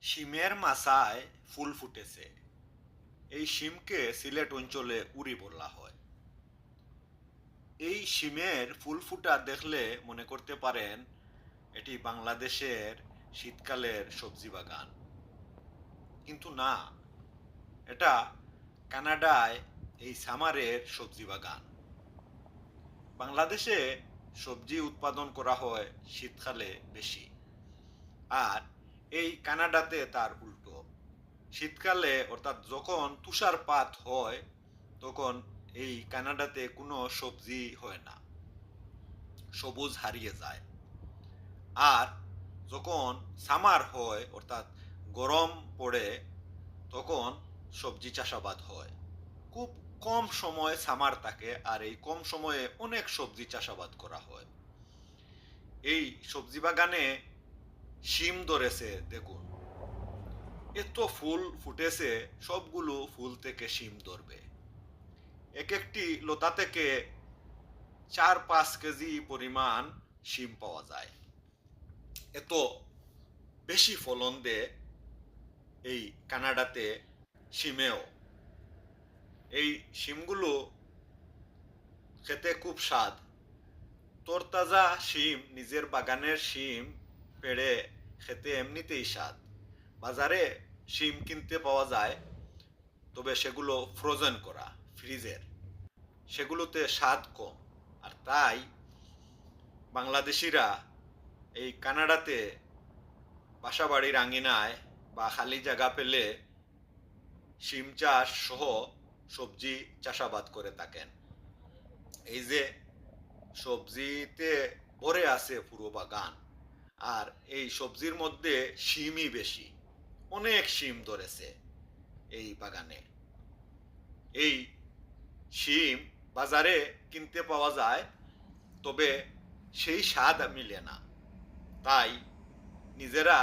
শিমের মাচায় ফুল ফুটেছে। এই শিমকে সিলেট অঞ্চলে উরি বলা হয়। এই শিমের ফুল ফুটা দেখলে মনে করতে পারেন এটি বাংলাদেশের শীতকালের সবজি বাগান, কিন্তু না, এটা কানাডায় এই সামারের সবজি বাগান। বাংলাদেশে সবজি উৎপাদন করা হয় শীতকালে বেশি, আর এই কানাডাতে তার উল্টো। শীতকালে অর্থাৎ যখন তুষারপাত হয় তখন এই কানাডাতে কোনো সবজি হয় না, সবুজ হারিয়ে যায়। আর যখন সামার হয় অর্থাৎ গরম পড়ে তখন সবজি চাষাবাদ হয়। খুব কম সময় সামার থাকে, আর এই কম সময়ে অনেক সবজি চাষাবাদ করা হয়। এই সবজি বাগানে শিম ধরেছে দেখুন, এত ফুল ফুটেছে, সবগুলো ফুল থেকে শিম ধরবে। এক একটি লতা থেকে 4-5 কেজি পরিমাণ শিম পাওয়া যায়। এত বেশি ফলন দেয় এই কানাডাতে শিমেও। এই শিমগুলো খেতে খুব স্বাদ। তরতাজা শিম, নিজের বাগানের শিম পেড়ে খেতে এমনিতেই স্বাদ। বাজারে শিম কিনতে পাওয়া যায়, তবে সেগুলো ফ্রোজেন করা, ফ্রিজের, সেগুলোতে স্বাদ কম। আর তাই বাংলাদেশিরা এই কানাডাতে বাসাবাড়ির আঙিনায় বা খালি জায়গা পেলে শিম চাষ সহ সবজি চাষাবাদ করে থাকেন। এই যে সবজিতে ভরে আছে পুরো বাগান, আর এই সবজির মধ্যে শিমই বেশি। অনেক শিম ধরেছে এই বাগানে। এই শিম বাজারে কিনতে পাওয়া যায়, তবে সেই স্বাদ মিলে না। তাই নিজেরা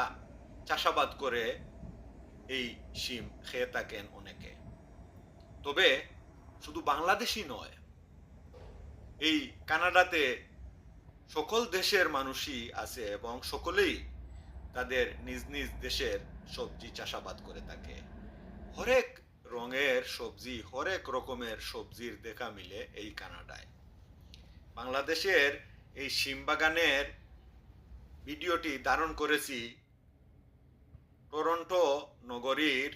চাষাবাদ করে এই শিম খেয়ে থাকেন অনেকে। তবে শুধু বাংলাদেশি নয়, এই কানাডাতে সকল দেশের মানুষই আছে এবং সকলেই তাদের নিজ নিজ দেশের সবজি চাষাবাদ করে থাকে। হরেক রঙের সবজি, হরেক রকমের সবজির দেখা মিলে এই কানাডায়। বাংলাদেশের এই শিম বাগানের ভিডিওটি ধারণ করেছি টরন্টো নগরীর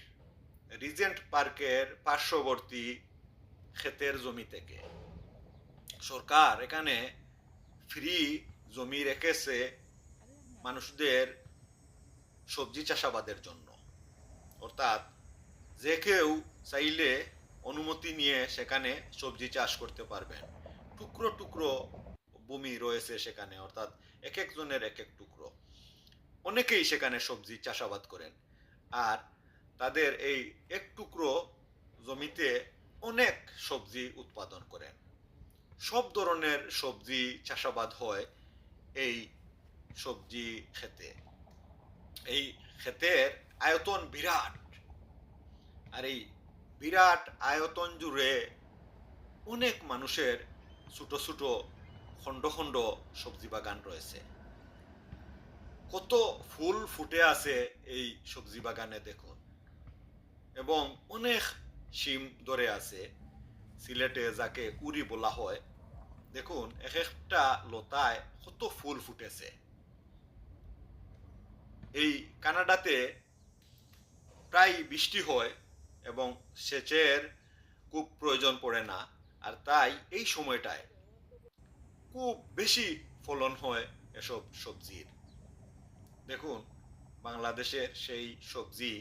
রিজেন্ট পার্কের পার্শ্ববর্তী ক্ষেতের জমি থেকে। সরকার এখানে ফ্রি জমি রেখেছে মানুষদের সবজি চাষাবাদের জন্য। অর্থাৎ যে কেউ চাইলে অনুমতি নিয়ে সেখানে সবজি চাষ করতে পারবেন। টুকরো টুকরো ভূমি রয়েছে সেখানে, অর্থাৎ এক একজনের এক এক টুকরো। অনেকেই সেখানে সবজি চাষাবাদ করেন, আর তাদের এই এক টুকরো জমিতে অনেক সবজি উৎপাদন করেন। সব ধরনের সবজি চাষাবাদ হয় এই সবজি ক্ষেতে। এই ক্ষেতের আয়তন বিরাট, আর এই বিরাট আয়তন জুড়ে অনেক মানুষের ছোট ছোট খণ্ড খণ্ড সবজি বাগান রয়েছে। কত ফুল ফুটে আছে এই সবজি বাগানে দেখুন, এবং অনেক শিম ধরে আছে, সিলেটে যাকে উরি বলা হয়। দেখুন এক একটা লতায় কত ফুল ফুটেছে। এই কানাডাতে প্রায় বৃষ্টি হয় এবং সেচের খুব প্রয়োজন পড়ে না, আর তাই এই সময়টায় খুব বেশি ফলন হয় এসব সবজির। দেখুন বাংলাদেশের সেই সবজি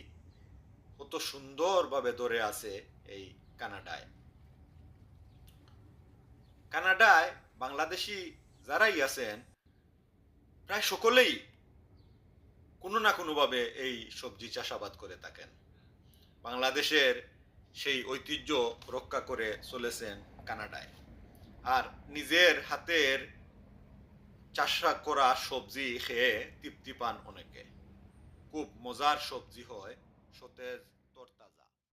কত সুন্দরভাবে ধরে আছে এই কানাডায়। কানাডায় বাংলাদেশি যারাই আছেন প্রায় সকলেই কোনো না কোনোভাবে এই সবজি চাষাবাদ করে থাকেন। বাংলাদেশের সেই ঐতিহ্য রক্ষা করে চলেছেন কানাডায়। আর নিজের হাতের চাষ করা সবজি খেয়ে তৃপ্তি পান অনেকে। খুব মজার সবজি হয়, সতেজ